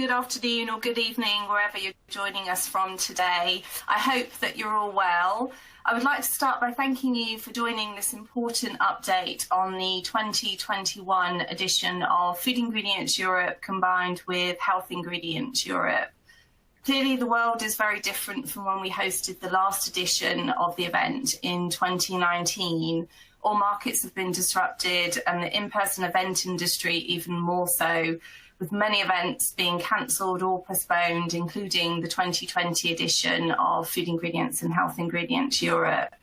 good afternoon or good evening, wherever you're joining us from today. I hope that you're all well. I would like to start by thanking you for joining this important update on the 2021 edition of Food Ingredients Europe combined with Health Ingredients Europe. Clearly, the world is very different from when we hosted the last edition of the event in 2019. All markets have been disrupted and the in-person event industry even more so, with many events being cancelled or postponed, including the 2020 edition of Food Ingredients and Health Ingredients Europe.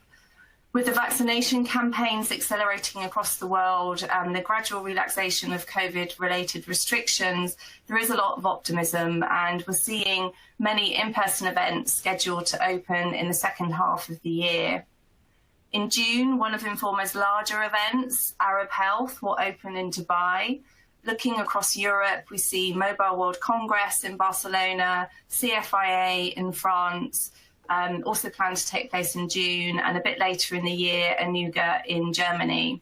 With the vaccination campaigns accelerating across the world and the gradual relaxation of COVID-related restrictions, there is a lot of optimism, and we're seeing many in-person events scheduled to open in the second half of the year. In June, one of Informa's larger events, Arab Health, will open in Dubai. Looking across Europe, we see Mobile World Congress in Barcelona, CFIA in France, also planned to take place in June, and a bit later in the year, Anuga in Germany.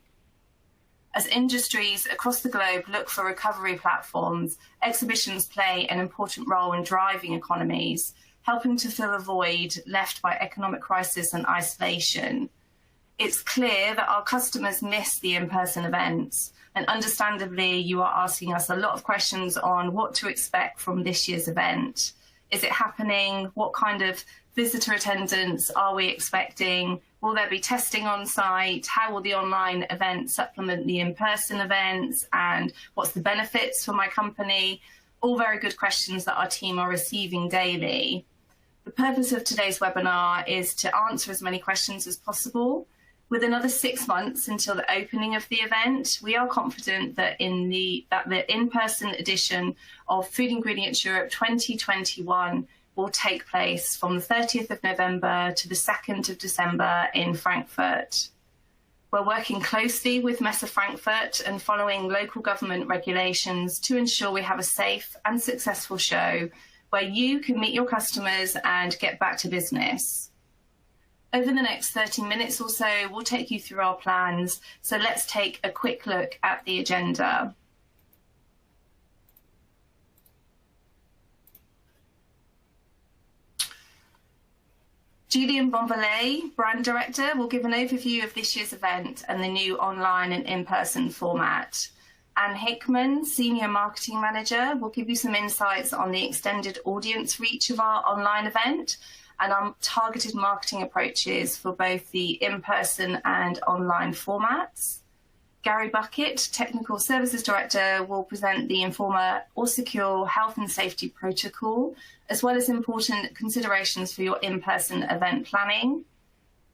As industries across the globe look for recovery platforms, exhibitions play an important role in driving economies, helping to fill a void left by economic crisis and isolation. It's clear that our customers miss the in-person events, and understandably, you are asking us a lot of questions on what to expect from this year's event. Is it happening? What kind of visitor attendance are we expecting? Will there be testing on site? How will the online event supplement the in-person events? And what's the benefits for my company? All very good questions that our team are receiving daily. The purpose of today's webinar is to answer as many questions as possible. With another 6 months until the opening of the event, we are confident that the in-person edition of Food Ingredients Europe 2021 will take place from the 30th of November to the 2nd of December in Frankfurt. We're working closely with Messe Frankfurt and following local government regulations to ensure we have a safe and successful show where you can meet your customers and get back to business. Over the next 30 minutes or so, we'll take you through our plans. So let's take a quick look at the agenda. Julien Bonvalet, Brand Director, will give an overview of this year's event and the new online and in-person format. Anne Hickman, Senior Marketing Manager, will give you some insights on the extended audience reach of our online event and our targeted marketing approaches for both the in-person and online formats. Gary Buckett, Technical Services Director, will present the Informa AllSecure Health and Safety Protocol, as well as important considerations for your in-person event planning.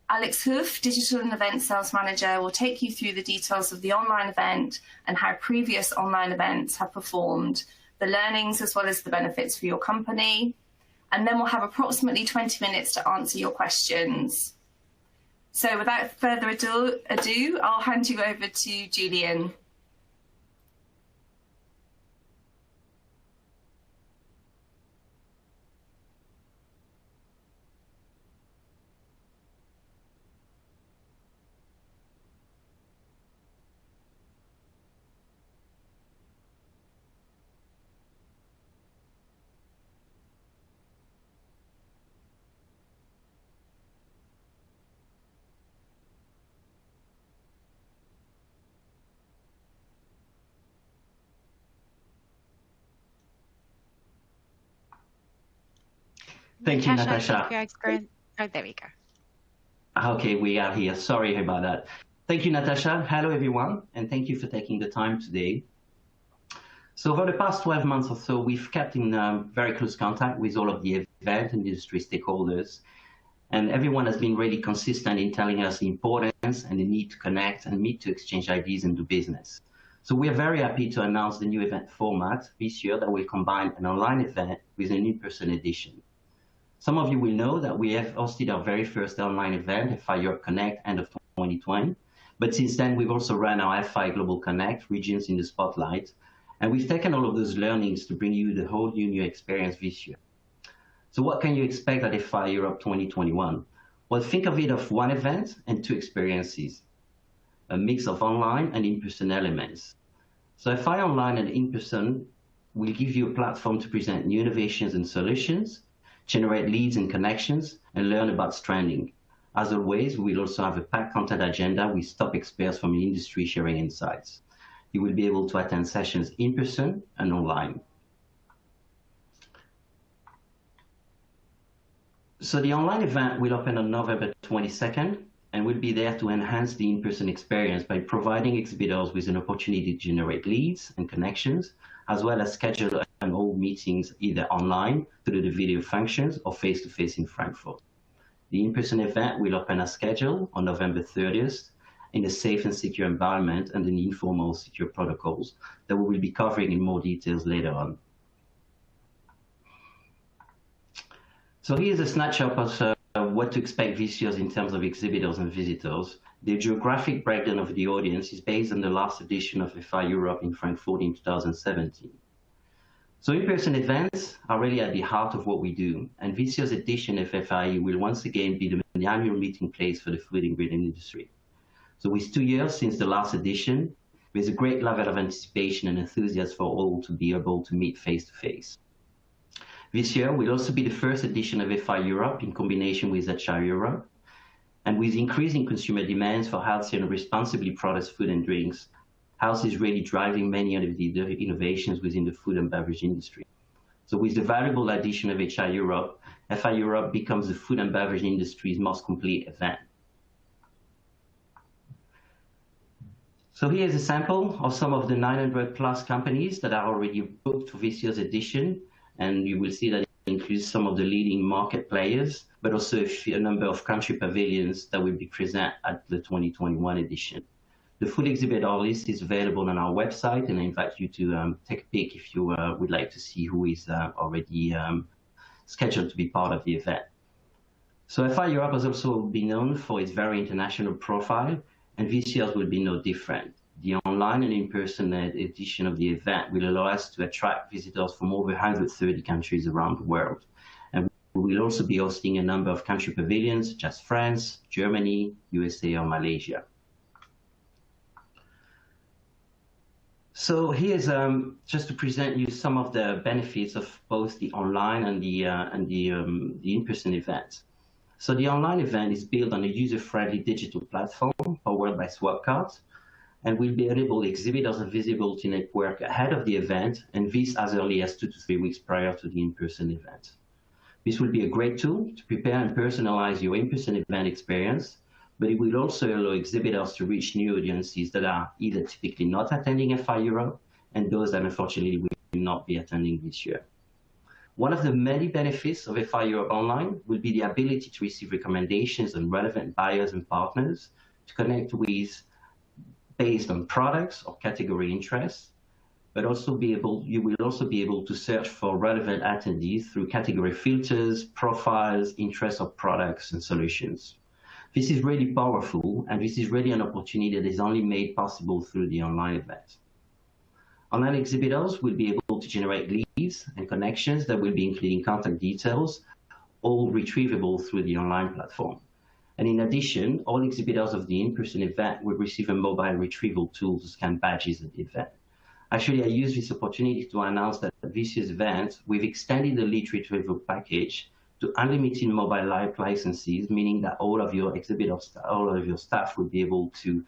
Alex Hoof, Digital and Event Sales Manager, will take you through the details of the online event and how previous online events have performed, the learnings as well as the benefits for your company. And then we'll have approximately 20 minutes to answer your questions. So without further ado, I'll hand you over to Julien. Thank you, Natasha. Oh, there we go. Okay, we are here. Sorry about that. Thank you, Natasha. Hello, everyone, and thank you for taking the time today. So over the past 12 months or so, we've kept in very close contact with all of the event and industry stakeholders, and everyone has been really consistent in telling us the importance and the need to connect and meet to exchange ideas and do business. So we are very happy to announce the new event format this year that will combine an online event with an in-person edition. Some of you will know that we have hosted our very first online event, FI Europe Connect, end of 2020. But since then, we've also run our FI Global Connect, Regions in the Spotlight. And we've taken all of those learnings to bring you the whole new experience this year. So what can you expect at FI Europe 2021? Well, think of it of one event and two experiences, a mix of online and in-person elements. So FI Online and in-person will give you a platform to present new innovations and solutions, generate leads and connections, and learn about trending. As always, we will also have a packed content agenda with top experts from the industry sharing insights. You will be able to attend sessions in person and online. So the online event will open on November 22nd, and we'll be there to enhance the in-person experience by providing exhibitors with an opportunity to generate leads and connections, as well as schedule and hold meetings either online through the video functions or face-to-face in Frankfurt. The in-person event will open as scheduled on November 30th in a safe and secure environment under the Informa AllSecure protocols that we will be covering in more details later on. So here's a snapshot of what to expect this year in terms of exhibitors and visitors. The geographic breakdown of the audience is based on the last edition of FI Europe in Frankfurt in 2017. So in-person events are really at the heart of what we do, and this year's edition of FI will once again be the annual meeting place for the food ingredient industry. So with 2 years since the last edition, there's a great level of anticipation and enthusiasm for all to be able to meet face-to-face. This year will also be the first edition of FI Europe in combination with HR Europe, and with increasing consumer demands for healthy and responsibly processed food and drinks, health is really driving many of the innovations within the food and beverage industry. So with the valuable addition of HR Europe, FI Europe becomes the food and beverage industry's most complete event. So here's a sample of some of the 900 plus companies that are already booked for this year's edition. And you will see that it includes some of the leading market players, but also a number of country pavilions that will be present at the 2021 edition. The full exhibitor list is available on our website, and I invite you to take a peek if you would like to see who is already scheduled to be part of the event. So FI Europe has also been known for its very international profile, and this year's will be no different. The online and in-person edition of the event will allow us to attract visitors from over 130 countries around the world. And we will also be hosting a number of country pavilions, such as France, Germany, USA, or Malaysia. So here's just to present you some of the benefits of both the online and the in-person events. So the online event is built on a user-friendly digital platform powered by swap cards, and will be enable exhibitors and visibility network ahead of the event, and this as early as 2 to 3 weeks prior to the in-person event. This will be a great tool to prepare and personalize your in-person event experience, but it will also allow exhibitors to reach new audiences that are either typically not attending FI Europe and those that unfortunately will not be attending this year. One of the many benefits of FI Europe Online will be the ability to receive recommendations on relevant buyers and partners to connect with based on products or category interests, but you will also be able to search for relevant attendees through category filters, profiles, interests of products and solutions. This is really powerful, and this is really an opportunity that is only made possible through the online event. Online exhibitors will be able to generate leads and connections that will be including contact details, all retrievable through the online platform. And in addition, all exhibitors of the in-person event will receive a mobile retrieval tool to scan badges at the event. Actually, I use this opportunity to announce that at this year's event, we've extended the lead retrieval package to unlimited mobile live licenses, meaning that all of your staff will be able to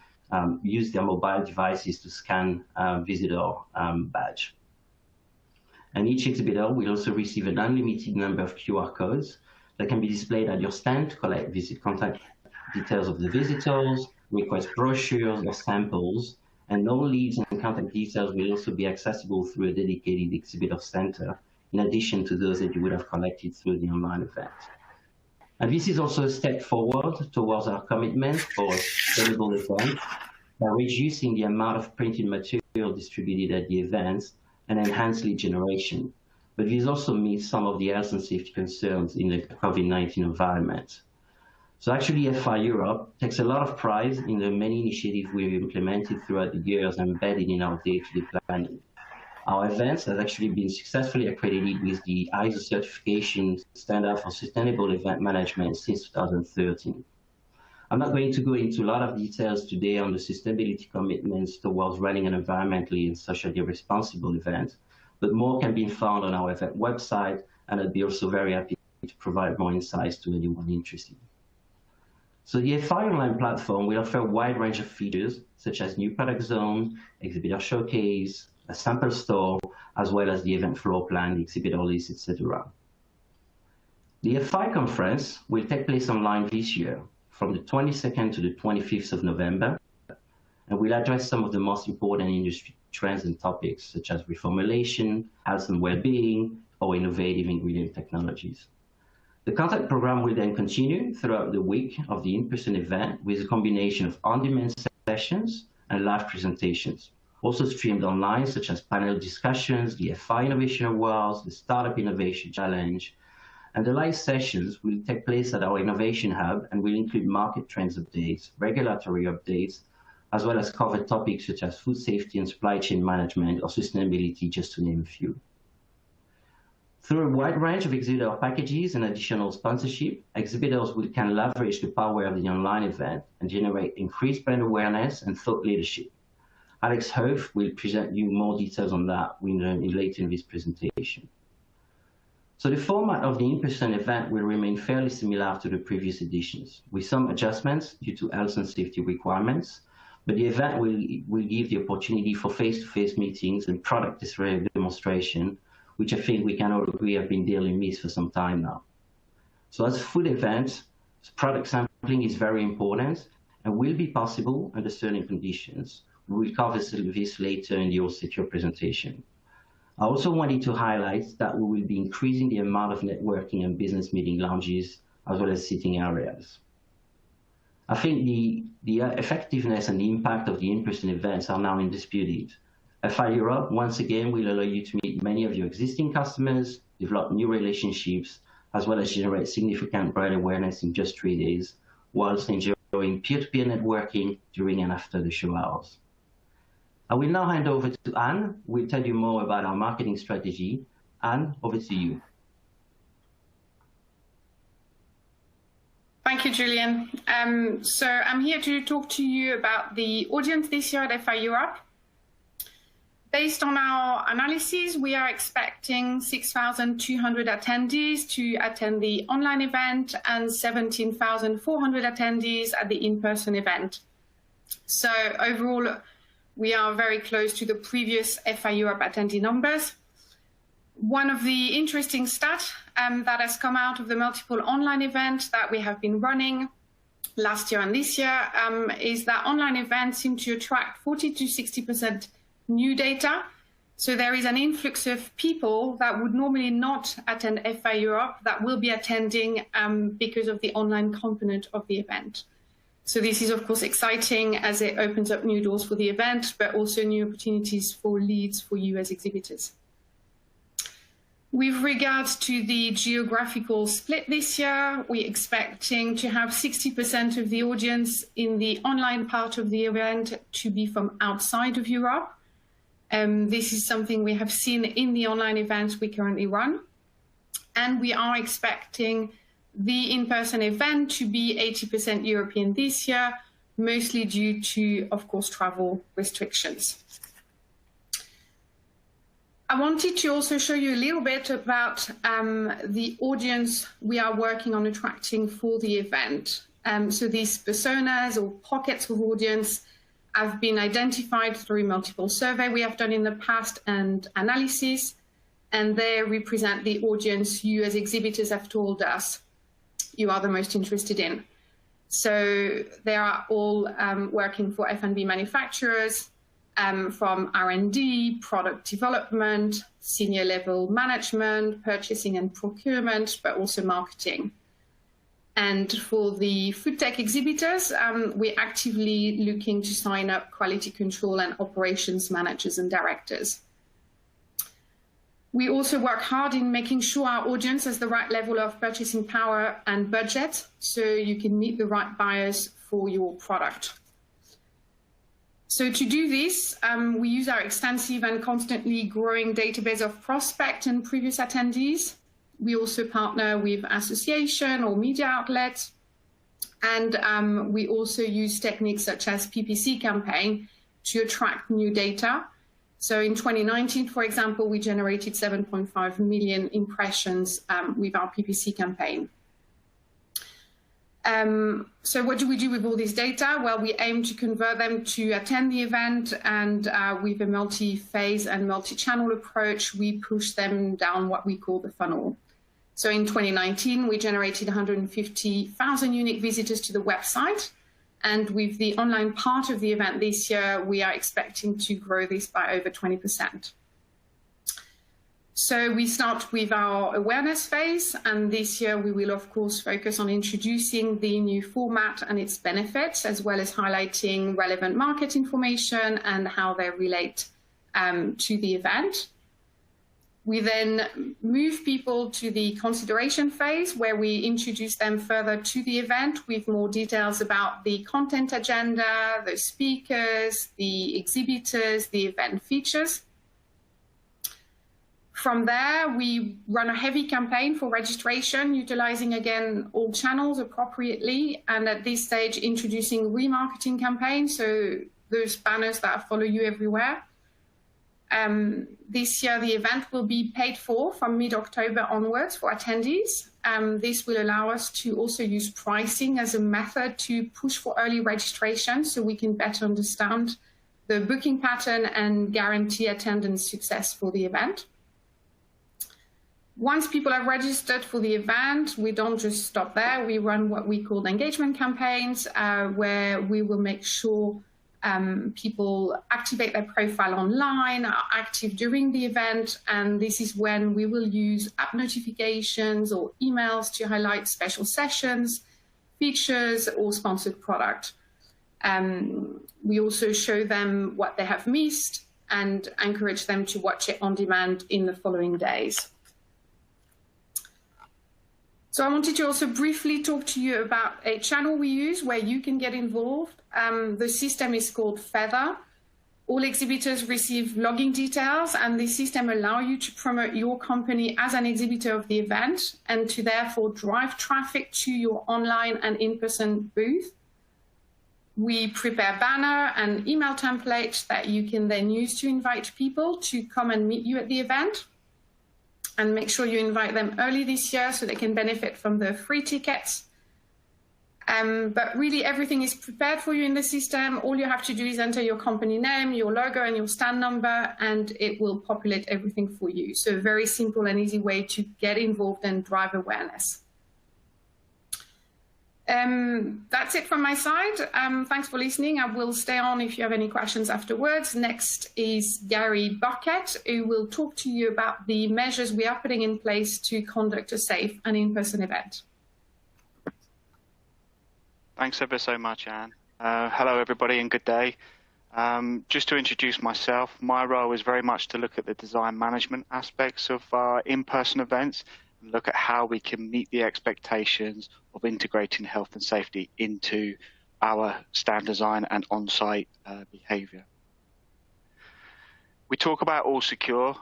use their mobile devices to scan visitor badge. And each exhibitor will also receive an unlimited number of QR codes that can be displayed at your stand to collect visit contact details of the visitors, request brochures or samples, and all leads and contact details will also be accessible through a dedicated exhibitor center, in addition to those that you would have collected through the online event. And this is also a step forward towards our commitment for a sustainable event by reducing the amount of printed material distributed at the events and enhance lead generation. But this also meets some of the health and safety concerns in the COVID-19 environment. So actually, FI Europe takes a lot of pride in the many initiatives we've implemented throughout the years and embedded in our day-to-day planning. Our events have actually been successfully accredited with the ISO certification standard for sustainable event management since 2013. I'm not going to go into a lot of details today on the sustainability commitments towards running an environmentally and socially responsible event, but more can be found on our event website, and I'd be also very happy to provide more insights to anyone interested. So the FI online platform will offer a wide range of features, such as new product zone, exhibitor showcase, a sample store, as well as the event floor plan, the exhibitor list, etc. The FI conference will take place online this year, from the 22nd to the 25th of November, and will address some of the most important industry trends and topics, such as reformulation, health and well-being, or innovative ingredient technologies. The content program will then continue throughout the week of the in-person event with a combination of on-demand sessions and live presentations, also streamed online, such as panel discussions, the FI Innovation Awards, the Startup Innovation Challenge, and the live sessions will take place at our Innovation Hub and will include market trends updates, regulatory updates, as well as cover topics such as food safety and supply chain management or sustainability, just to name a few. Through a wide range of exhibitor packages and additional sponsorship, exhibitors can leverage the power of the online event and generate increased brand awareness and thought leadership. Alex Hof will present you more details on that later in this presentation. So the format of the in-person event will remain fairly similar to the previous editions, with some adjustments due to health and safety requirements, but the event will give the opportunity for face-to-face meetings and product demonstration, which I think we can all agree have been dearly missed for some time now. So as a food event, product sampling is very important and will be possible under certain conditions. We will cover this later in the AllSecure presentation. I also wanted to highlight that we will be increasing the amount of networking and business meeting lounges, as well as sitting areas. I think the effectiveness and the impact of the in-person events are now undisputed. FI Europe, once again, will allow you to meet many of your existing customers, develop new relationships, as well as generate significant brand awareness in just 3 days, whilst enjoying peer-to-peer networking during and after the show hours. I will now hand over to Anne, who will tell you more about our marketing strategy. Anne, over to you. Thank you, Julian. So I'm here to talk to you about the audience this year at FI Europe. Based on our analysis, we are expecting 6,200 attendees to attend the online event and 17,400 attendees at the in-person event. So overall, we are very close to the previous FI Europe attendee numbers. One of the interesting stats that has come out of the multiple online events that we have been running last year and this year is that online events seem to attract 40 to 60% new data. So there is an influx of people that would normally not attend FI Europe that will be attending because of the online component of the event. So this is, of course, exciting as it opens up new doors for the event, but also new opportunities for leads for you as exhibitors. With regards to the geographical split this year, we're expecting to have 60% of the audience in the online part of the event to be from outside of Europe. This is something we have seen in the online events we currently run. And we are expecting the in-person event to be 80% European this year, mostly due to, of course, travel restrictions. I wanted to also show you a little bit about the audience we are working on attracting for the event. So these personas or pockets of audience have been identified through multiple surveys we have done in the past and analysis, and they represent the audience you as exhibitors have told us you are the most interested in. So they are all working for F&B manufacturers, from R&D, product development, senior level management, purchasing and procurement, but also marketing. And for the food tech exhibitors, we're actively looking to sign up quality control and operations managers and directors. We also work hard in making sure our audience has the right level of purchasing power and budget, so you can meet the right buyers for your product. So to do this, we use our extensive and constantly growing database of prospect and previous attendees. We also partner with association or media outlets. And we also use techniques such as PPC campaign to attract new data. So in 2019, for example, we generated 7.5 million impressions with our PPC campaign. So what do we do with all this data? Well, we aim to convert them to attend the event, and with a multi-phase and multi-channel approach, we push them down what we call the funnel. So in 2019, we generated 150,000 unique visitors to the website. And with the online part of the event this year, we are expecting to grow this by over 20%. So we start with our awareness phase, and this year we will of course focus on introducing the new format and its benefits, as well as highlighting relevant market information and how they relate to the event. We then move people to the consideration phase, where we introduce them further to the event with more details about the content agenda, the speakers, the exhibitors, the event features. From there, we run a heavy campaign for registration, utilizing again all channels appropriately, and at this stage introducing remarketing campaigns, so those banners that follow you everywhere. This year, the event will be paid for from mid-October onwards for attendees. This will allow us to also use pricing as a method to push for early registration, so we can better understand the booking pattern and guarantee attendance success for the event. Once people have registered for the event, we don't just stop there. We run what we call engagement campaigns, where we will make sure people activate their profile online, are active during the event, and this is when we will use app notifications or emails to highlight special sessions, features, or sponsored product. We also show them what they have missed and encourage them to watch it on demand in the following days. So I wanted to also briefly talk to you about a channel we use where you can get involved. The system is called Feather. All exhibitors receive login details, and this system allows you to promote your company as an exhibitor of the event and to therefore drive traffic to your online and in-person booth. We prepare banner and email templates that you can then use to invite people to come and meet you at the event. And make sure you invite them early this year so they can benefit from the free tickets. But really everything is prepared for you in the system. All you have to do is enter your company name, your logo, and your stand number, and it will populate everything for you. So a very simple and easy way to get involved and drive awareness. That's it from my side. Thanks for listening. I will stay on if you have any questions afterwards. Next is Gary Bucket, who will talk to you about the measures we are putting in place to conduct a safe and in-person event. Thanks ever so much, Anne. Hello, everybody, and good day. Just to introduce myself, my role is very much to look at the design management aspects of our in-person events, look at how we can meet the expectations of integrating health and safety into our stand design and on-site behavior. We talk about AllSecure,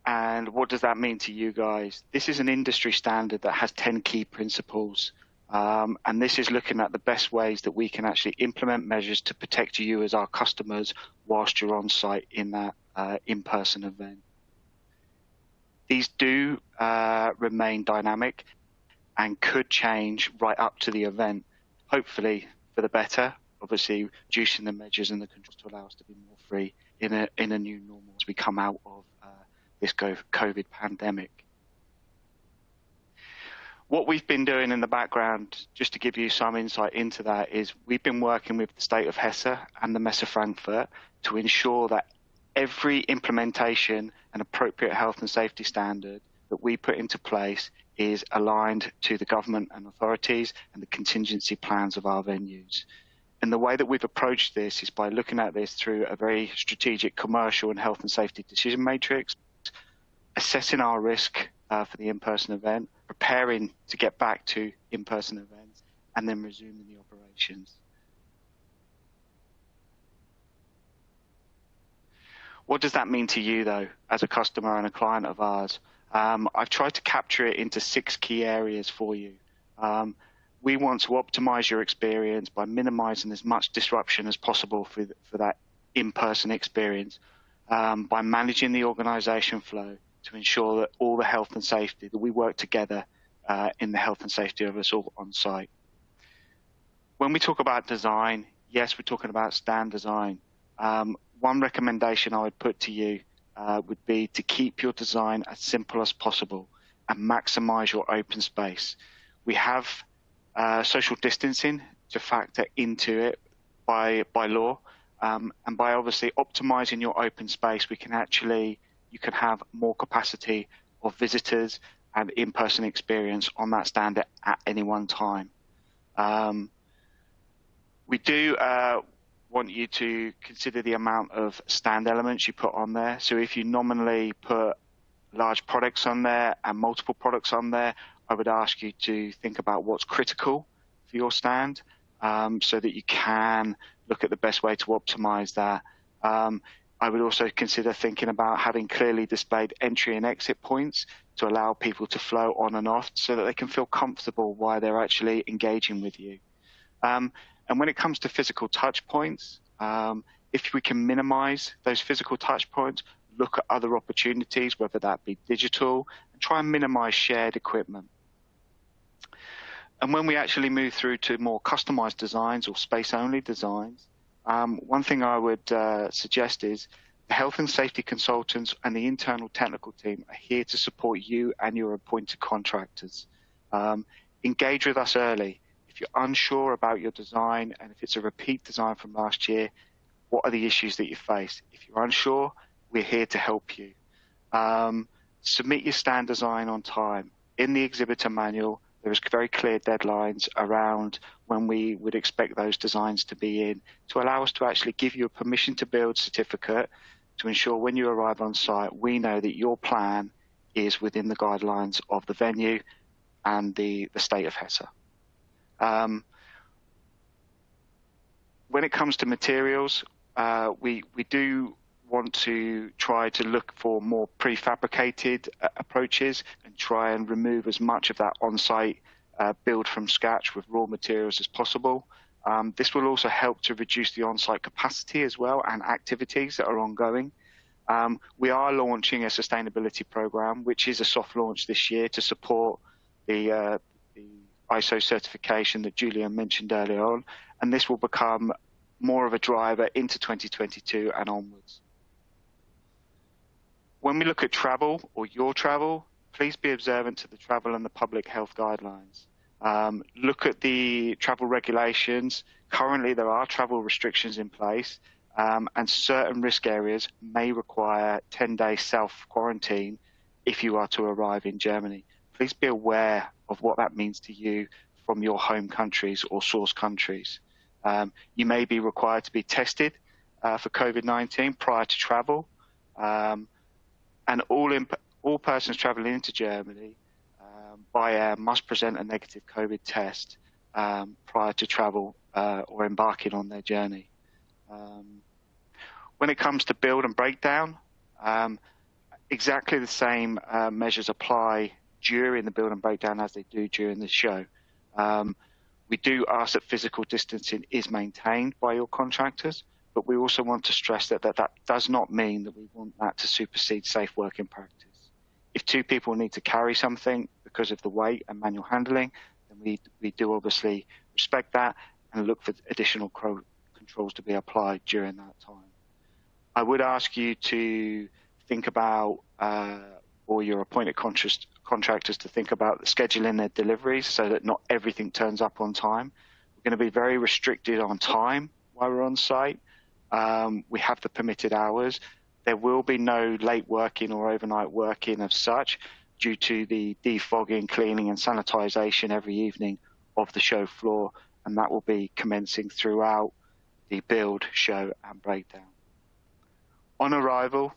and what does that mean to you guys? This is an industry standard that has 10 key principles, and this is looking at the best ways that we can actually implement measures to protect you as our customers whilst you're on site in that in-person event. These do remain dynamic and could change right up to the event, hopefully for the better, obviously reducing the measures and the controls to allow us to be more free in a new normal as we come out of this COVID pandemic. What we've been doing in the background, just to give you some insight into that, is we've been working with the State of Hesse and the Messe Frankfurt to ensure that every implementation and appropriate health and safety standard that we put into place is aligned to the government and authorities and the contingency plans of our venues. And the way that we've approached this is by looking at this through a very strategic commercial and health and safety decision matrix, assessing our risk for the in-person event, preparing to get back to in-person events, and then resuming the operations. What does that mean to you, though, as a customer and a client of ours? I've tried to capture it into 6 key areas for you. We want to optimize your experience by minimizing as much disruption as possible for that in-person experience. by managing the organisation flow to ensure that all the health and safety, that we work together in the health and safety of us all on site. When we talk about design, yes, we're talking about stand design. One recommendation I would put to you would be to keep your design as simple as possible and maximise your open space. We have social distancing to factor into it by law, and by obviously optimising your open space, you can have more capacity of visitors and in-person experience on that stand at any one time. We do want you to consider the amount of stand elements you put on there. So if you nominally put large products on there and multiple products on there, I would ask you to think about what's critical for your stand, so that you can look at the best way to optimize that. I would also consider thinking about having clearly displayed entry and exit points to allow people to flow on and off so that they can feel comfortable while they're actually engaging with you. And when it comes to physical touch points, if we can minimize those physical touch points, look at other opportunities, whether that be digital, and try and minimize shared equipment. And when we actually move through to more customized designs or space-only designs, one thing I would suggest is the health and safety consultants and the internal technical team are here to support you and your appointed contractors. Engage with us early. If you're unsure about your design and if it's a repeat design from last year, what are the issues that you face? If you're unsure, we're here to help you. Submit your stand design on time. In the exhibitor manual, there is very clear deadlines around when we would expect those designs to be in to allow us to actually give you a permission to build certificate to ensure when you arrive on site, we know that your plan is within the guidelines of the venue and the state of Hesse. When it comes to materials, we do want to try to look for more prefabricated approaches and try and remove as much of that on-site build from scratch with raw materials as possible. This will also help to reduce the on-site capacity as well and activities that are ongoing. We are launching a sustainability program, which is a soft launch this year to support the ISO certification that Julian mentioned earlier on, and this will become more of a driver into 2022 and onwards. When we look at travel or your travel, please be observant to the travel and the public health guidelines. Look at the travel regulations. Currently, there are travel restrictions in place, and certain risk areas may require 10-day self-quarantine if you are to arrive in Germany. Please be aware of what that means to you from your home countries or source countries. You may be required to be tested for COVID-19 prior to travel. And all persons travelling into Germany by air must present a negative COVID test prior to travel or embarking on their journey. When it comes to build and breakdown, exactly the same measures apply during the build and breakdown as they do during the show. We do ask that physical distancing is maintained by your contractors, but we also want to stress that that does not mean that we want that to supersede safe working practice. If two people need to carry something because of the weight and manual handling, then we do obviously respect that and look for additional controls to be applied during that time. I would ask you to think about, or your appointed contractors to think about scheduling their deliveries so that not everything turns up on time. We're going to be very restricted on time while we're on site. We have the permitted hours. There will be no late working or overnight working of such due to the defogging, cleaning and sanitization every evening of the show floor, and that will be commencing throughout the build, show and breakdown. On arrival,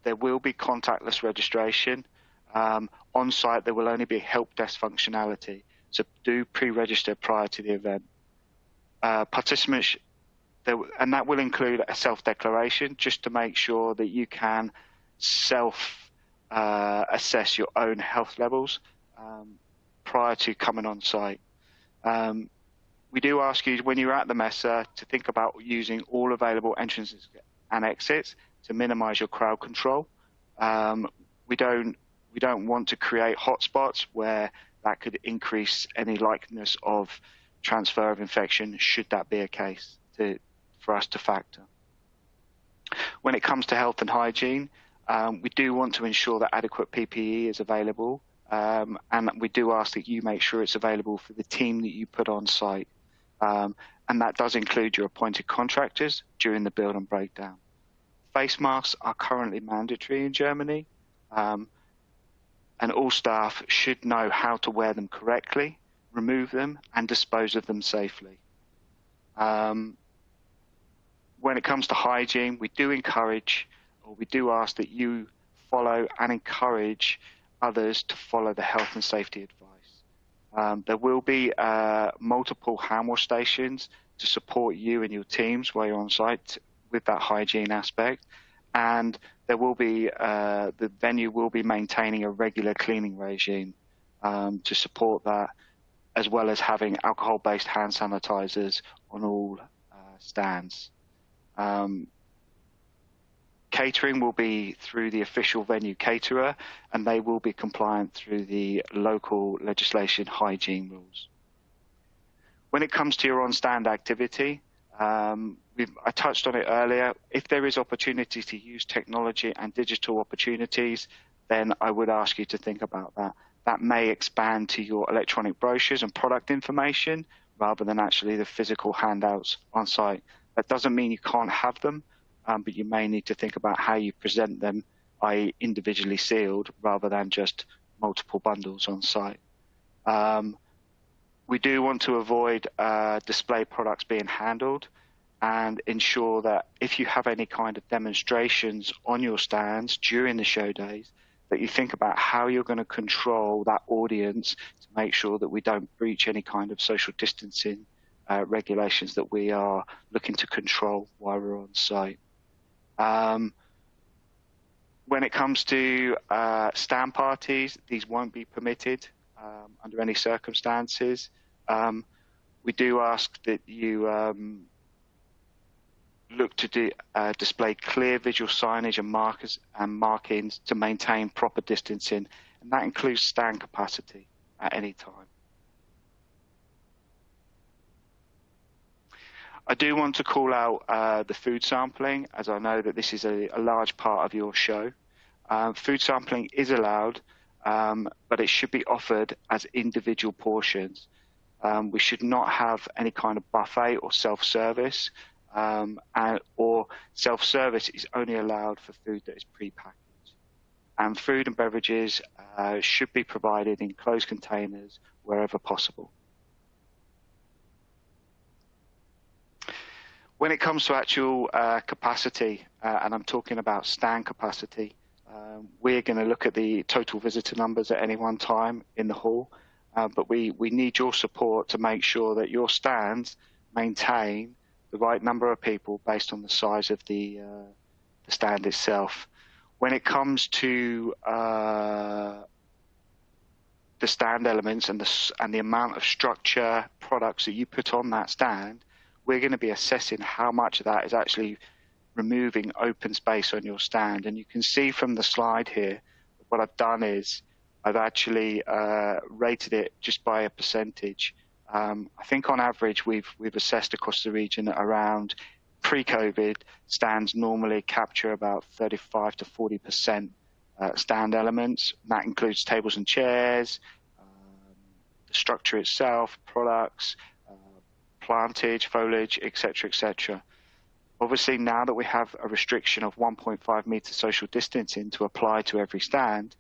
there will be contactless registration. On site, there will only be help desk functionality, so do pre-register prior to the event. Participants, and that will include a self-declaration just to make sure that you can self-assess your own health levels prior to coming on site. We do ask you when you're at the Messe to think about using all available entrances and exits to minimize your crowd control. We don't want to create hotspots where that could increase any likeliness of transfer of infection, should that be a case for us to factor. When it comes to health and hygiene, we do want to ensure that adequate PPE is available, and we do ask that you make sure it's available for the team that you put on site. And that does include your appointed contractors during the build and breakdown. Face masks are currently mandatory in Germany, and all staff should know how to wear them correctly, remove them, and dispose of them safely. When it comes to hygiene, we do encourage, or we do ask that you follow and encourage others to follow the health and safety advice. There will be multiple hand wash stations to support you and your teams while you're on site with that hygiene aspect. And there will be, the venue will be maintaining a regular cleaning regime to support that, as well as having alcohol-based hand sanitizers on all stands. Catering will be through the official venue caterer, and they will be compliant through the local legislation hygiene rules. When it comes to your on-stand activity, I touched on it earlier. If there is opportunity to use technology and digital opportunities, then I would ask you to think about that. That may expand to your electronic brochures and product information rather than actually the physical handouts on site. That doesn't mean you can't have them, but you may need to think about how you present them, i.e. individually sealed, rather than just multiple bundles on site. We do want to avoid display products being handled, and ensure that if you have any kind of demonstrations on your stands during the show days, that you think about how you're going to control that audience to make sure that we don't breach any kind of social distancing regulations that we are looking to control while we're on site. When it comes to stand parties, these won't be permitted under any circumstances. We do ask that you look to display clear visual signage and markers and markings to maintain proper distancing, and that includes stand capacity at any time. I do want to call out the food sampling, as I know that this is a large part of your show. Food sampling is allowed, but it should be offered as individual portions. We should not have any kind of buffet or self-service, or self-service is only allowed for food that is pre-packaged. And food and beverages should be provided in closed containers wherever possible. When it comes to actual capacity, and I'm talking about stand capacity, we're going to look at the total visitor numbers at any one time in the hall, but we need your support to make sure that your stands maintain the right number of people based on the size of the stand itself. When it comes to the stand elements and the amount of structure products that you put on that stand, we're going to be assessing how much of that is actually removing open space on your stand. And you can see from the slide here, what I've done is I've actually rated it just by a percentage. I think on average we've assessed across the region that around pre-COVID stands normally capture about 35 to 40% stand elements. That includes tables and chairs, the structure itself, products, plantage, foliage, etc., etc. Obviously, now that we have a restriction of 1.5 meter social distancing to apply to every stand,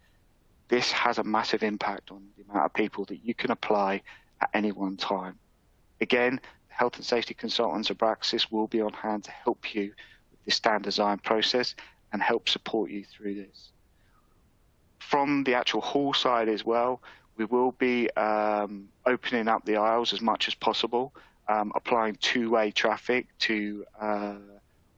this has a massive impact on the amount of people that you can apply at any one time. Again, health and safety consultants at Abraxas will be on hand to help you with the stand design process and help support you through this. From the actual hall side as well, we will be opening up the aisles as much as possible, applying two-way traffic to on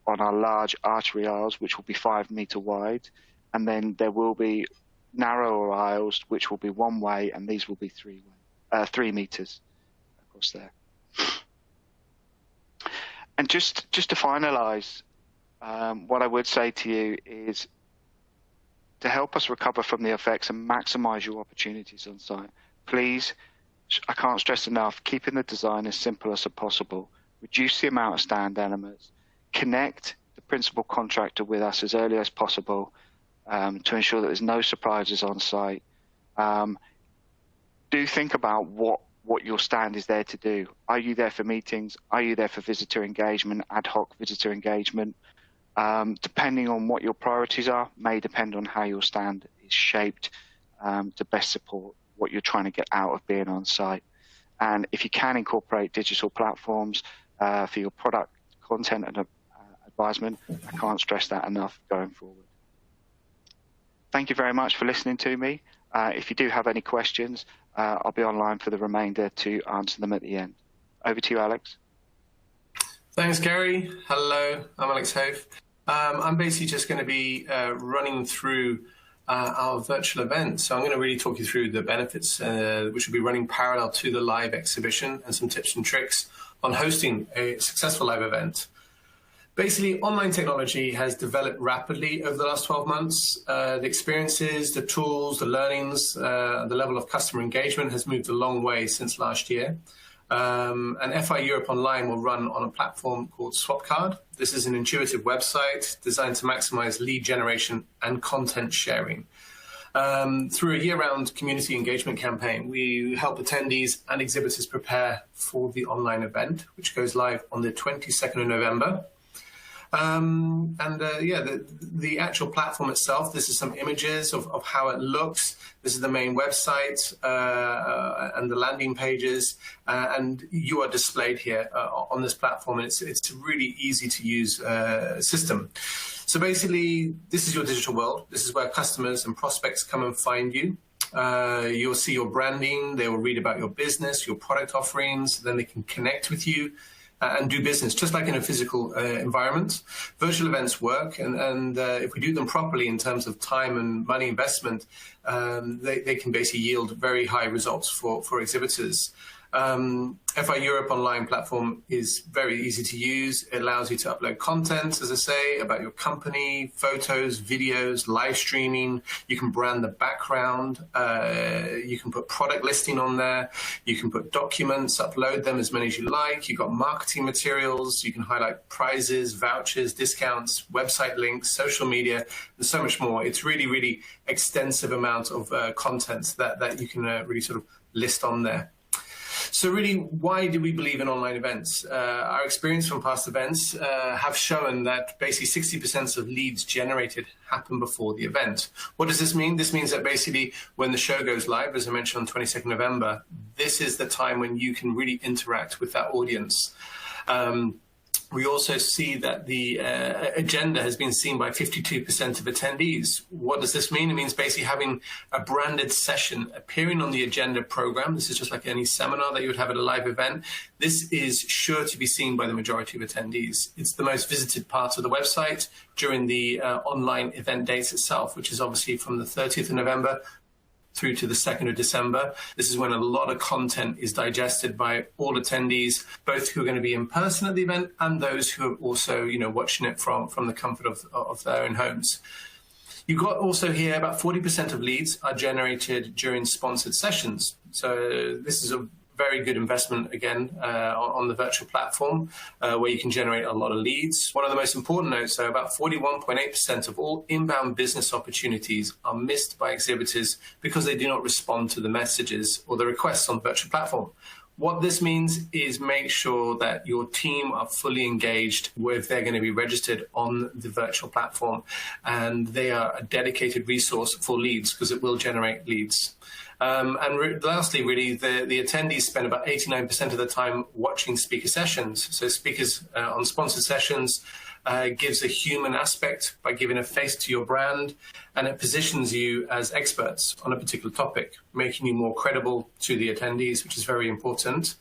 our large artery aisles, which will be 5 meter wide, and then there will be narrower aisles, which will be one way, and these will be 3 meters across there. And just to finalize, What I would say to you is to help us recover from the effects and maximize your opportunities on site, please, I can't stress enough, keeping the design as simple as possible, reduce the amount of stand elements, connect the principal contractor with us as early as possible to ensure that there's no surprises on site. Do think about what your stand is there to do. Are you there for meetings? Are you there for visitor engagement, ad hoc visitor engagement? Depending on what your priorities are, may depend on how your stand is shaped to best support what you're trying to get out of being on site. And if you can incorporate digital platforms for your product content and advisement, I can't stress that enough going forward. Thank you very much for listening to me. If you do have any questions, I'll be online for the remainder to answer them at the end. Over to you, Alex. Thanks, Gary. Hello, I'm Alex Hofe. I'm basically just going to be running through our virtual event. So I'm going to really talk you through the benefits, which will be running parallel to the live exhibition, and some tips and tricks on hosting a successful live event. Basically, online technology has developed rapidly over the last 12 months. The experiences, the tools, the learnings, the level of customer engagement has moved a long way since last year. And FI Europe Online will run on a platform called Swapcard. This is an intuitive website designed to maximize lead generation and content sharing. Through a year-round community engagement campaign, we help attendees and exhibitors prepare for the online event, which goes live on the 22nd of November. The actual platform itself, this is some images of how it looks. This is the main website and the landing pages, and you are displayed here on this platform. It's a really easy to use system. So basically, this is your digital world. This is where customers and prospects come and find you. You'll see your branding. They will read about your business, your product offerings. Then they can connect with you and do business, just like in a physical environment. Virtual events work, and if we do them properly in terms of time and money investment, they can basically yield very high results for exhibitors. FI Europe Online platform is very easy to use. It allows you to upload content, as I say, about your company, photos, videos, live streaming. You can brand the background. You can put product listing on there. You can put documents, upload them as many as you like. You've got marketing materials. You can highlight prizes, vouchers, discounts, website links, social media, and so much more. It's really, really extensive amount of content that you can really sort of list on there. So really, why do we believe in online events? Our experience from past events have shown that basically 60% of leads generated happen before the event. What does this mean? This means that basically when the show goes live, as I mentioned on 22nd November, this is the time when you can really interact with that audience. We also see that the agenda has been seen by 52% of attendees. What does this mean? It means basically having a branded session appearing on the agenda program. This is just like any seminar that you would have at a live event. This is sure to be seen by the majority of attendees. It's the most visited part of the website during the online event dates itself, which is obviously from the 30th of November through to the 2nd of December. This is when a lot of content is digested by all attendees, both who are going to be in person at the event and those who are also, watching it from the comfort of their own homes. You've got also here about 40% of leads are generated during sponsored sessions. So this is a very good investment, again, on the virtual platform, where you can generate a lot of leads. One of the most important notes, though, about 41.8% of all inbound business opportunities are missed by exhibitors because they do not respond to the messages or the requests on the virtual platform. What this means is make sure that your team are fully engaged if they're going to be registered on the virtual platform, and they are a dedicated resource for leads because it will generate leads. Lastly, really, the attendees spend about 89% of the time watching speaker sessions. So speakers on sponsored sessions gives a human aspect by giving a face to your brand, and it positions you as experts on a particular topic, making you more credible to the attendees, which is very important.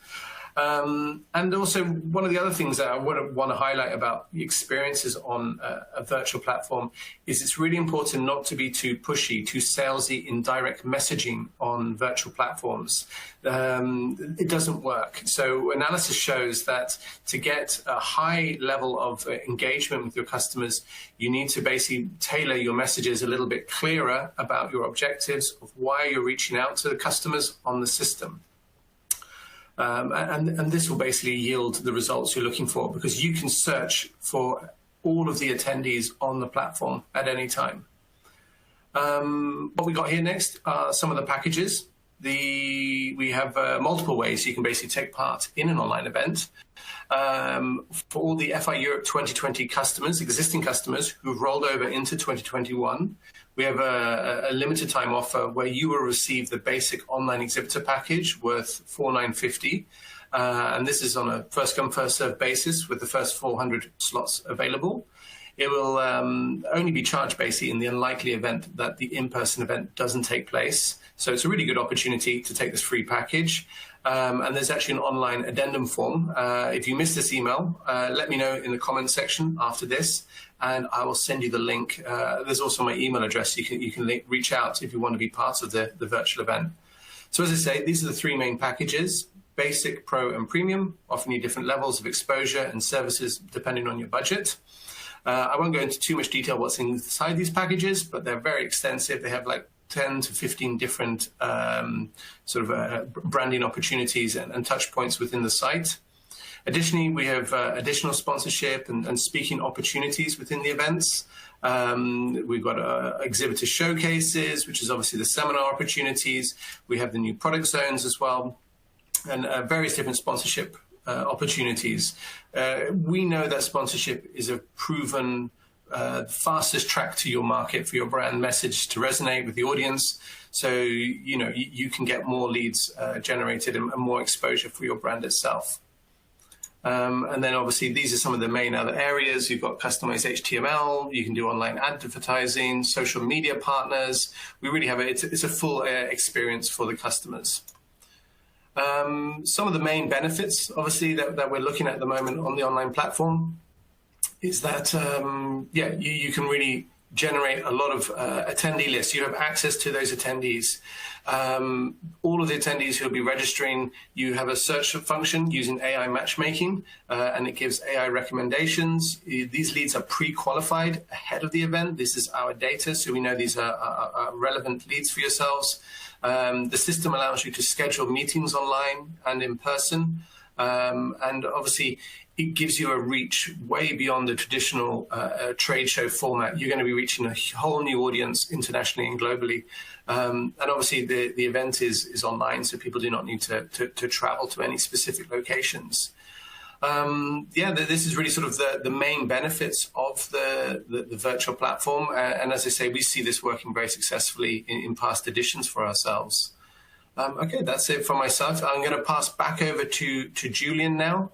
And also, one of the other things that I would want to highlight about the experiences on a virtual platform is it's really important not to be too pushy, too salesy in direct messaging on virtual platforms. It doesn't work. So analysis shows that to get a high level of engagement with your customers, you need to basically tailor your messages a little bit clearer about your objectives of why you're reaching out to the customers on the system. And this will basically yield the results you're looking for, because you can search for all of the attendees on the platform at any time. What we got here next are some of the packages. We have multiple ways you can basically take part in an online event. For all the FI Europe 2020 customers, existing customers who've rolled over into 2021, we have a limited time offer where you will receive the basic online exhibitor package worth $4,950. And this is on a first come, first served basis with the first 400 slots available. It will only be charged basically in the unlikely event that the in-person event doesn't take place. So it's a really good opportunity to take this free package. And there's actually an online addendum form. If you missed this email, let me know in the comments section after this, and I will send you the link. There's also my email address. You can reach out if you want to be part of the virtual event. So as I say, these are the three main packages: Basic, Pro, and Premium, offering you different levels of exposure and services depending on your budget. I won't go into too much detail what's inside these packages, but they're very extensive. They have like 10 to 15 different branding opportunities and touch points within the site. Additionally, we have additional sponsorship and speaking opportunities within the events. We've got exhibitor showcases, which is obviously the seminar opportunities. We have the new product zones as well, and various different sponsorship opportunities. We know that sponsorship is a proven fastest track to your market for your brand message to resonate with the audience. So, you can get more leads generated and more exposure for your brand itself. And then obviously these are some of the main other areas. You've got customized HTML, you can do online advertising, social media partners. We really have it's a full experience for the customers. Some of the main benefits, obviously, that we're looking at the moment on the online platform is that, you can really generate a lot of attendee lists. You have access to those attendees. All of the attendees who will be registering, you have a search function using AI matchmaking, and it gives AI recommendations. These leads are pre-qualified ahead of the event. This is our data, so we know these are relevant leads for yourselves. The system allows you to schedule meetings online and in person. And obviously, it gives you a reach way beyond the traditional trade show format. You're going to be reaching a whole new audience internationally and globally. And obviously, the event is online, so people do not need to travel to any specific locations. This is really sort of the main benefits of the virtual platform. And as I say, we see this working very successfully in past editions for ourselves. Okay, that's it for myself. I'm going to pass back over to Julian now,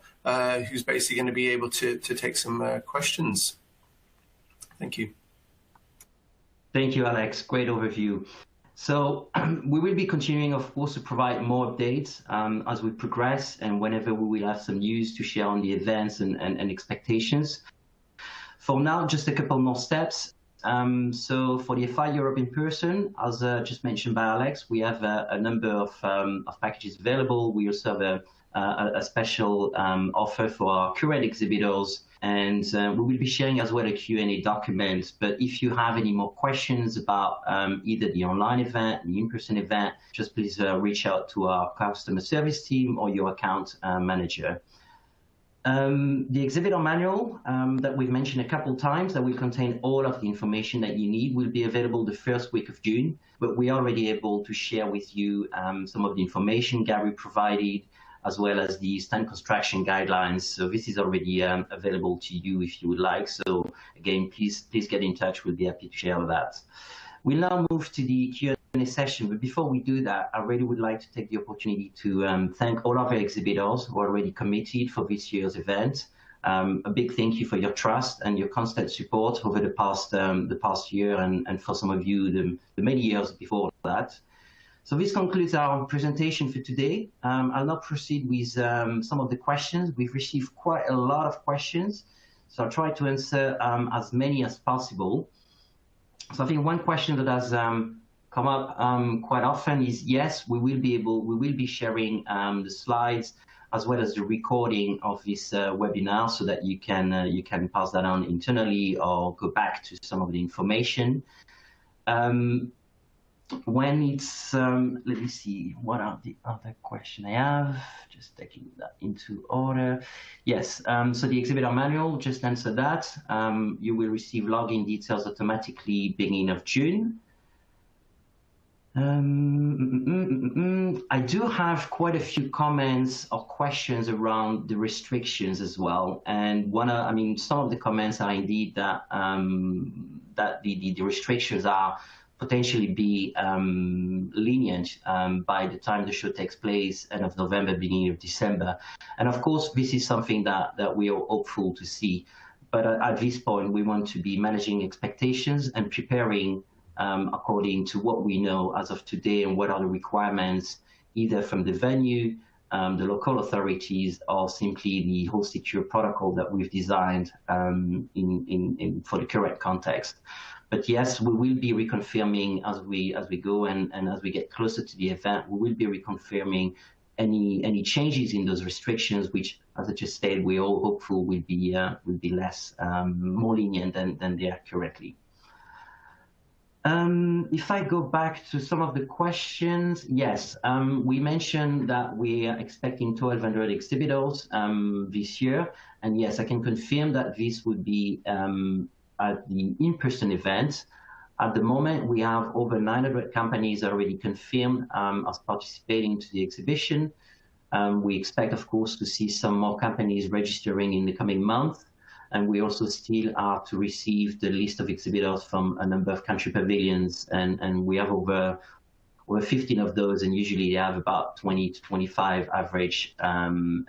who's basically going to be able to take some questions. Thank you. Thank you, Alex. Great overview. So we will be continuing, of course, to provide more updates as we progress and whenever we will have some news to share on the events and expectations. For now, just a couple more steps. So for the FI Europe in person, as just mentioned by Alex, we have a number of packages available. We also have a special offer for our current exhibitors, and we will be sharing as well a Q&A document. But if you have any more questions about either the online event, the in-person event, just please reach out to our customer service team or your account manager. The exhibitor manual that we've mentioned a couple times that will contain all of the information that you need will be available the first week of June, but we are already able to share with you some of the information Gary provided, as well as the stand construction guidelines. So this is already available to you if you would like. So again, please get in touch. We'll be happy to share that. We'll now move to the Q&A session, but before we do that, I really would like to take the opportunity to thank all of our exhibitors who are already committed for this year's event. A big thank you for your trust and your constant support over the past year, and for some of you, the many years before that. So this concludes our presentation for today. I'll now proceed with some of the questions. We've received quite a lot of questions, so I'll try to answer as many as possible. So I think one question that has come up quite often is, yes, we will be sharing the slides as well as the recording of this webinar, so that you can pass that on internally or go back to some of the information. When it's, let me see, what are the other questions I have? Just taking that into order. Yes, so the exhibitor manual, just answer that. You will receive login details automatically beginning of June. I do have quite a few comments or questions around the restrictions as well. And some of the comments are indeed that, that the restrictions are potentially be lenient by the time the show takes place, end of November, beginning of December. And of course, this is something that we are hopeful to see. But at this point, we want to be managing expectations and preparing according to what we know as of today and what are the requirements, either from the venue, the local authorities, or simply the AllSecure protocol that we've designed for the current context. But yes, we will be reconfirming as we go, and as we get closer to the event, we will be reconfirming any changes in those restrictions, which, as I just said, we all hopeful will be less more lenient than they are currently. If I go back to some of the questions, yes, we mentioned that we are expecting 1,200 exhibitors this year, and yes, I can confirm that this would be at the in-person event. At the moment, we have over 900 companies already confirmed as participating to the exhibition. We expect, of course, to see some more companies registering in the coming month. And we also still are to receive the list of exhibitors from a number of country pavilions. And we have over 15 of those, and usually they have about 20 to 25 average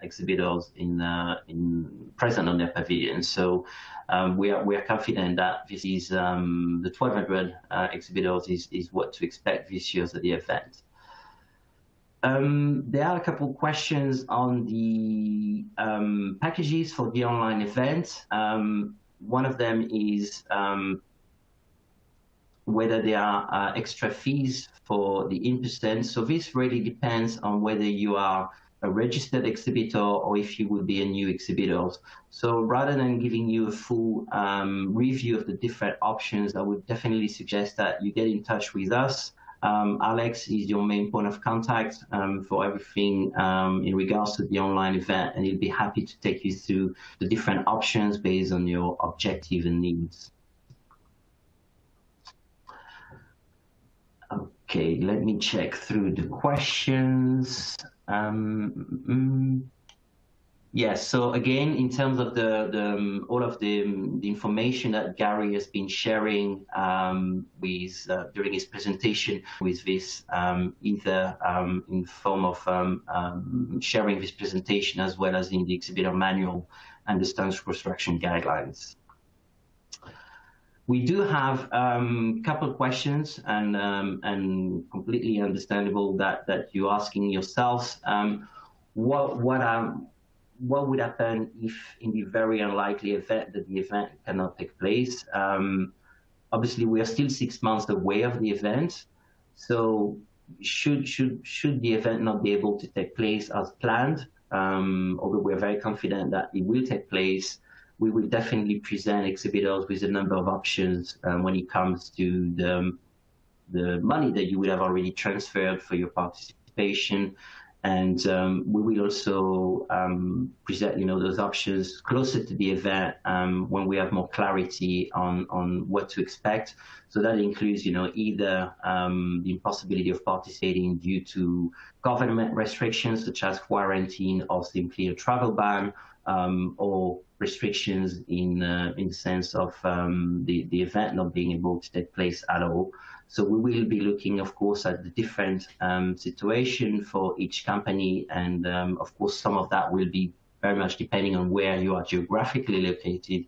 exhibitors present on their pavilions. So we are confident that this is the 1,200 exhibitors is what to expect this year at the event. There are a couple of questions on the packages for the online event. One of them is whether there are extra fees for the in-person. So this really depends on whether you are a registered exhibitor or if you would be a new exhibitor. So rather than giving you a full review of the different options, I would definitely suggest that you get in touch with us. Alex is your main point of contact for everything in regards to the online event, and he'll be happy to take you through the different options based on your objective and needs. Okay, let me check through the questions. Yes, so again, in terms of all of the information that Gary has been sharing during his presentation with this, either in form of sharing this presentation as well as in the exhibitor manual and the standard construction guidelines. We do have a couple of questions, and completely understandable that you're asking yourselves, what would happen if, in the very unlikely event that the event cannot take place? Obviously, we are still 6 months away of the event, so should the event not be able to take place as planned, although we're very confident that it will take place, we will definitely present exhibitors with a number of options when it comes to the money that you would have already transferred for your participation. And we will also present, those options closer to the event when we have more clarity on what to expect. So that includes, either the impossibility of participating due to government restrictions such as quarantine or simply a travel ban, or restrictions in the sense of the event not being able to take place at all. So we will be looking, of course, at the different situation for each company, and of course, some of that will be very much depending on where you are geographically located.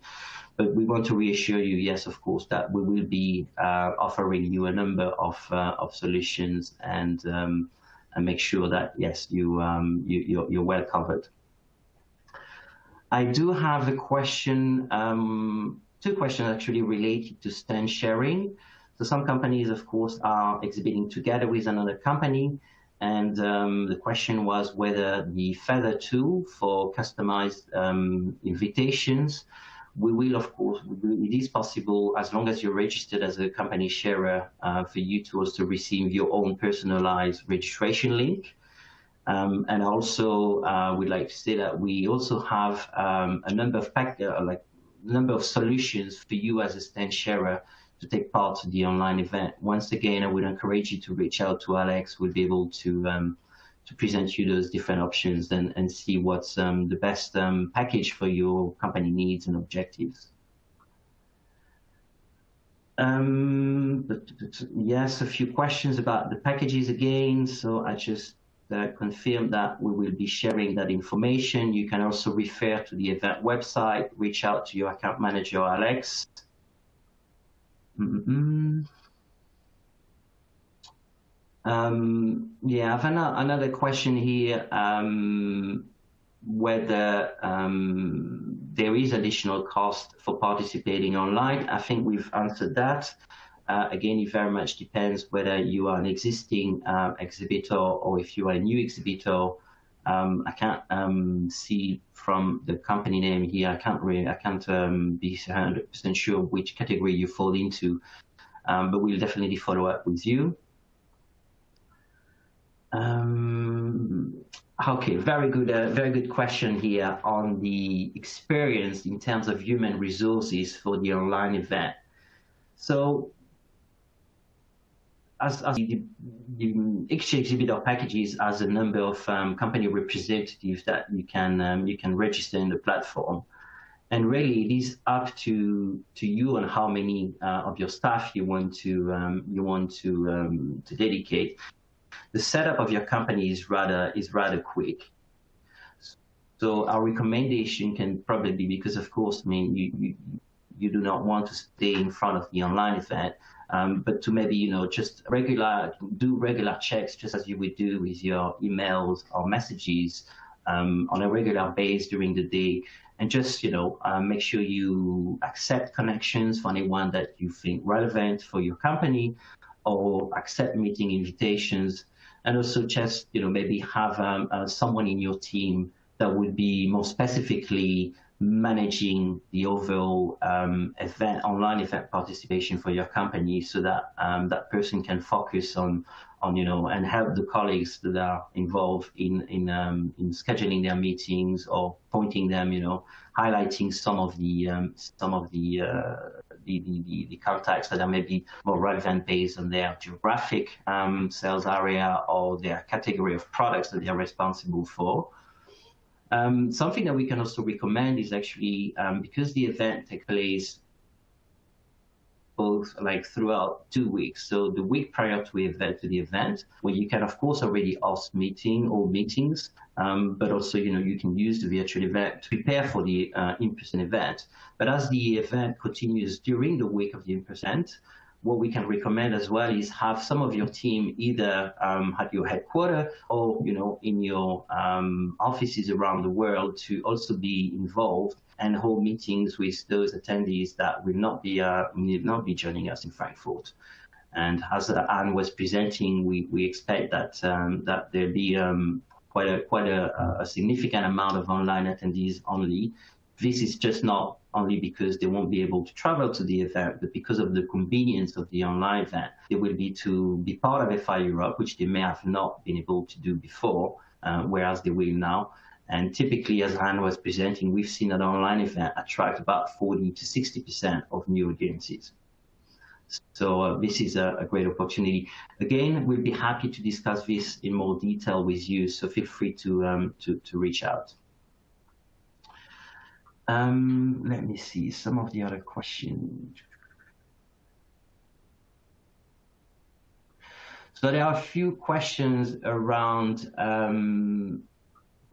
But we want to reassure you, yes, of course, that we will be offering you a number of solutions and make sure that, yes, you're well covered. I do have a question, two questions actually related to stand sharing. So some companies, of course, are exhibiting together with another company. And the question was whether the Feather tool for customized invitations, we will, of course, it is possible as long as you're registered as a company sharer for you to also receive your own personalized registration link. And also, we'd like to say that we also have a number of solutions for you as a stand sharer to take part in the online event. Once again, I would encourage you to reach out to Alex. We'll be able to present you those different options and see what's the best package for your company needs and objectives. Yes, a few questions about the packages again. So I just confirm that we will be sharing that information. You can also refer to the event website, reach out to your account manager, Alex. Yeah, I have another question here, whether there is additional cost for participating online. I think we've answered that. Again, it very much depends whether you are an existing exhibitor or if you are a new exhibitor. I can't see from the company name here. I can't be 100% sure which category you fall into, but we'll definitely follow up with you. Okay, very good question here on the experience in terms of human resources for the online event. So, as the exhibitor packages has a number of company representatives that you can register in the platform, and really it is up to you on how many of your staff you want to dedicate. The setup of your company is rather quick. So our recommendation can probably be, because of course, I mean, you do not want to stay in front of the online event, but to maybe, just do regular checks, just as you would do with your emails or messages on a regular basis during the day, and just, make sure you accept connections for anyone that you think relevant for your company, or accept meeting invitations, and also just, maybe have someone in your team that would be more specifically managing the overall online event participation for your company, so that that person can focus on and help the colleagues that are involved in scheduling their meetings, or pointing them, highlighting some of the contacts that are maybe more relevant based on their geographic sales area or their category of products that they are responsible for. Something that we can also recommend is actually, because the event takes place both throughout 2 weeks, so the week prior to the event, where you can of course already host meetings, but also you can use the virtual event to prepare for the in-person event. But as the event continues during the week of the in-person, what we can recommend as well is have some of your team either at your headquarters or in your offices around the world to also be involved and hold meetings with those attendees that will not be joining us in Frankfurt. And as Anne was presenting, we expect that that there'll be quite a significant amount of online attendees only. This is just not only because they won't be able to travel to the event, but because of the convenience of the online event. They will be to be part of FI Europe, which they may have not been able to do before, whereas they will now. And typically, as Anne was presenting, we've seen an online event attract about 40 to 60% of new audiences. So this is a great opportunity. Again, we'll be happy to discuss this in more detail with you, so feel free to reach out. Let me see some of the other questions. So there are a few questions around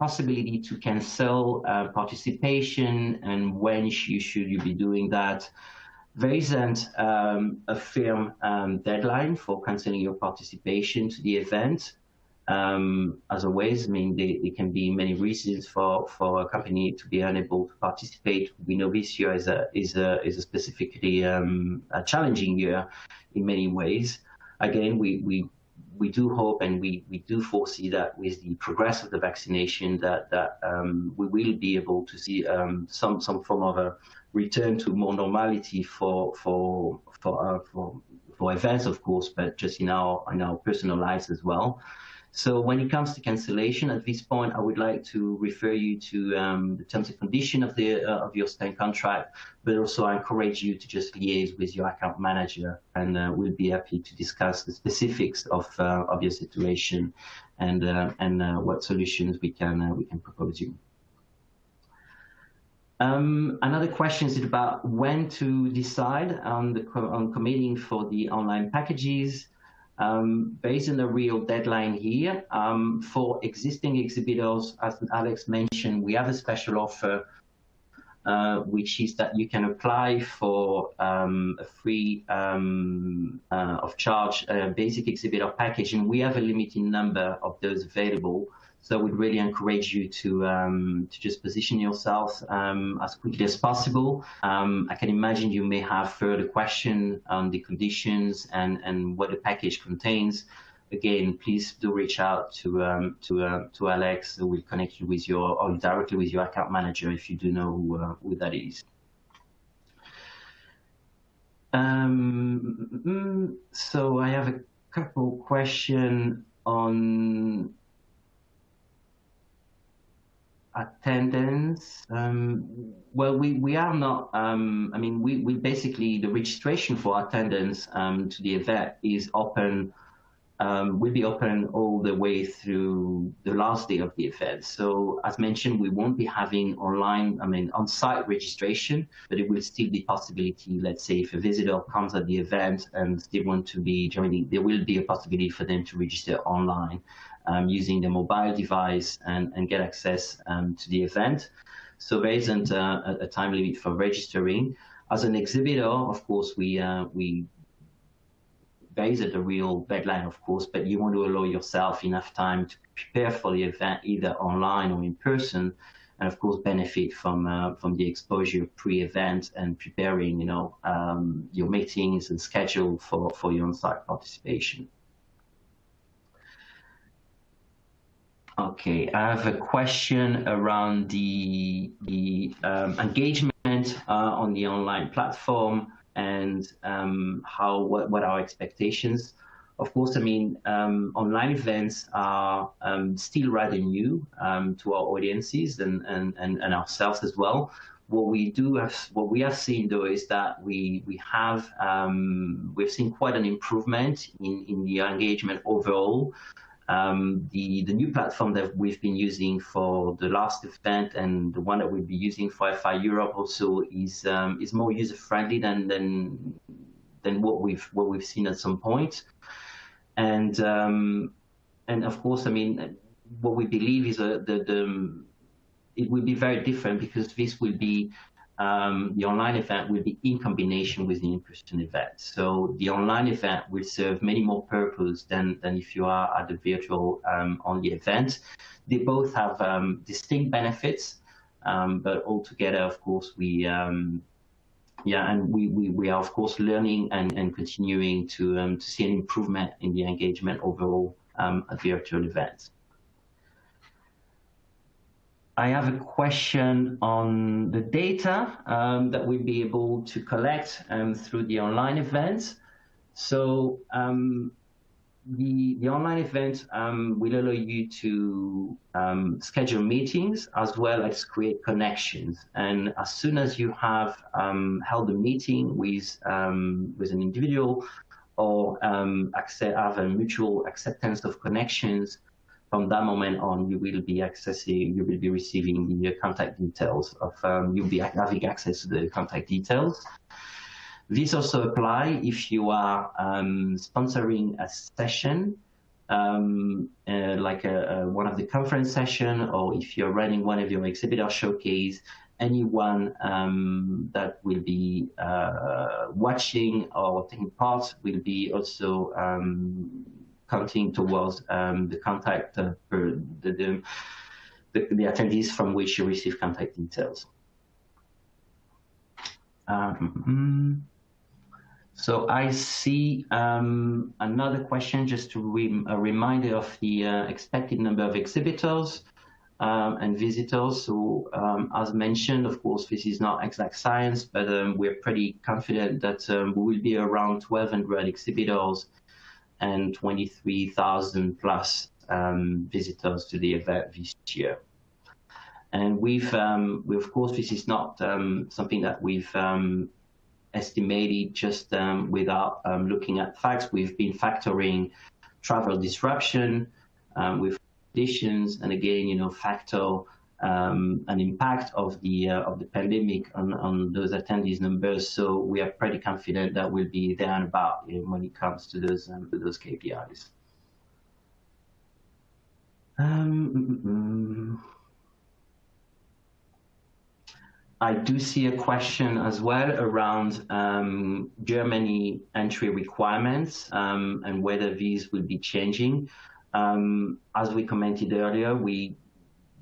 possibility to cancel participation and when should you be doing that. There isn't a firm deadline for canceling your participation to the event. As always, I mean, there can be many reasons for a company to be unable to participate. We know this year is a specifically a challenging year in many ways. Again, we do hope and we do foresee that with the progress of the vaccination that we will be able to see some form of a return to more normality for events, of course, but just in our personal lives as well. So when it comes to cancellation, at this point, I would like to refer you to the terms and conditions of your stay contract, but also I encourage you to just liaise with your account manager, and we'll be happy to discuss the specifics of your situation and what solutions we can propose you. Another question is about when to decide on committing for the online packages. There isn't a real deadline here. For existing exhibitors, as Alex mentioned, we have a special offer, which is that you can apply for a free of charge basic exhibitor package, and we have a limited number of those available. So we'd really encourage you to just position yourself as quickly as possible. I can imagine you may have further questions on the conditions and what the package contains. Again, please do reach out to Alex, who will connect you with or directly with your account manager if you do know who that is. So I have a couple questions on attendance. Well, we are not, I mean, we basically, the registration for attendance to the event is open, will be open all the way through the last day of the event. So as mentioned, we won't be having online, I mean, on-site registration, but it will still be possibility, let's say if a visitor comes at the event and they want to be joining, there will be a possibility for them to register online. Using the mobile device and get access to the event. So there isn't a time limit for registering. As an exhibitor, of course, there isn't a real deadline, of course, but you want to allow yourself enough time to prepare for the event, either online or in person, and of course benefit from the exposure pre-event and preparing, you know, your meetings and schedule for your on-site participation. Okay, I have a question around the engagement on the online platform and what are our expectations. Of course, I mean, online events are still rather new to our audiences and ourselves as well. What we have seen though is that we've seen quite an improvement in the engagement overall. The new platform that we've been using for the last event and the one that we'll be using for FI Europe also is more user friendly than what we've seen at some point, and of course, I mean, what we believe is it will be very different because this will be the online event will be in combination with the in-person event. So the online event will serve many more purposes than if you are at the virtual only event. They both have distinct benefits, but altogether, of course, we are of course learning and continuing to see an improvement in the engagement overall at virtual events. I have a question on the data that we'll be able to collect through the online events. So the online event will allow you to schedule meetings as well as create connections. And as soon as you have held a meeting with an individual or have a mutual acceptance of connections, from that moment on, you will be receiving the contact details of, you'll be having access to the contact details. This also applies if you are sponsoring a session like one of the conference session, or if you're running one of your exhibitor showcase, anyone that will be watching or taking part will be also counting towards the contact for the attendees from which you receive contact details. So I see another question, just to a reminder of the expected number of exhibitors and visitors. So as mentioned, of course, this is not exact science, but we're pretty confident that we will be around 1,200 exhibitors and 23,000 plus visitors to the event this year. And of course, this is not something that we've estimated just without looking at facts. We've been factoring travel disruption with conditions, and again, you know, factor an impact of the pandemic on those attendees numbers. So we are pretty confident that we'll be there and about when it comes to those KPIs. I do see a question as well around Germany entry requirements and whether these will be changing. As we commented earlier,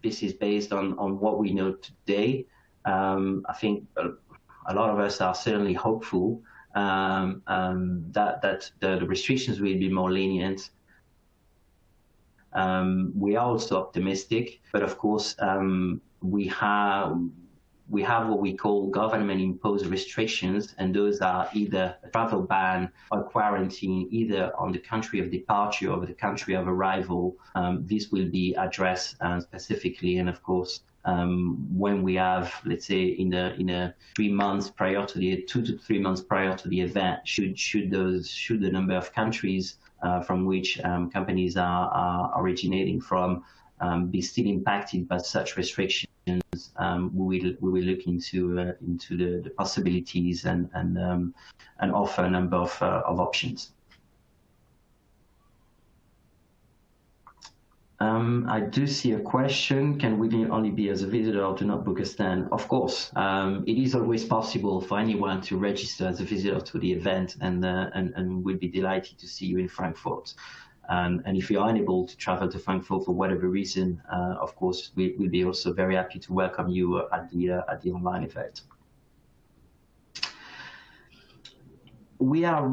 this is based on what we know today. I think a lot of us are certainly hopeful that the restrictions will be more lenient. We are also optimistic, but of course we have what we call government-imposed restrictions, and those are either a travel ban or quarantine, either on the country of departure or the country of arrival. This will be addressed specifically, and of course, when we have, let's say, in a 3 months prior to the 2 to 3 months prior to the event, should the number of countries from which companies are originating from be still impacted by such restrictions, we will look into the possibilities and offer a number of options. I do see a question: can we only be as a visitor or do not book a stand? Of course, it is always possible for anyone to register as a visitor to the event, and we'll be delighted to see you in Frankfurt. And if you are unable to travel to Frankfurt for whatever reason, of course, we'll be also very happy to welcome you at the online event. We are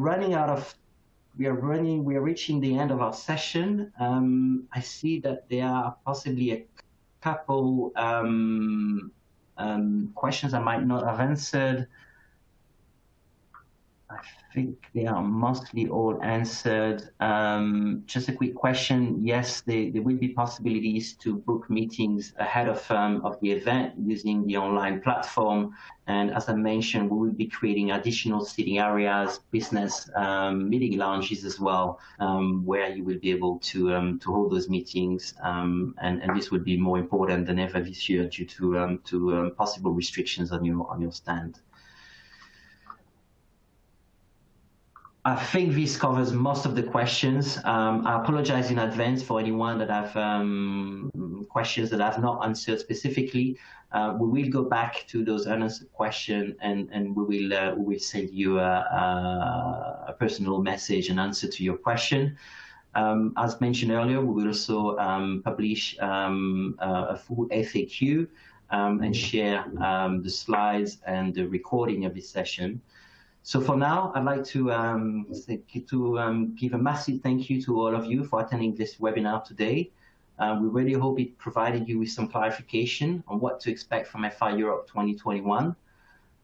reaching the end of our session. I see that there are possibly a couple questions I might not have answered. I think they are mostly all answered. Just a quick question. Yes, there will be possibilities to book meetings ahead of the event using the online platform. And as I mentioned, we will be creating additional seating areas, business meeting lounges as well, where you will be able to hold those meetings. And this would be more important than ever this year due to possible restrictions on your stand. I think this covers most of the questions. I apologize in advance for anyone that have questions that I've not answered specifically. We will go back to those unanswered questions, and we will send you a personal message and answer to your question. As mentioned earlier, we will also publish a full FAQ and share the slides and the recording of this session. So for now, I'd like to give a massive thank you to all of you for attending this webinar today. We really hope it provided you with some clarification on what to expect from FI Europe 2021.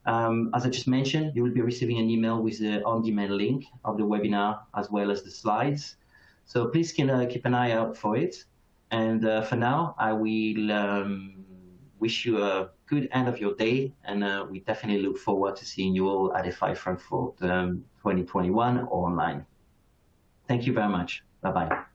As I just mentioned, you will be receiving an email with the on-demand link of the webinar as well as the slides. So please keep an eye out for it. And for now, I will wish you a good end of your day, and we definitely look forward to seeing you all at FI Frankfurt 2021 or online. Thank you very much. Bye-bye.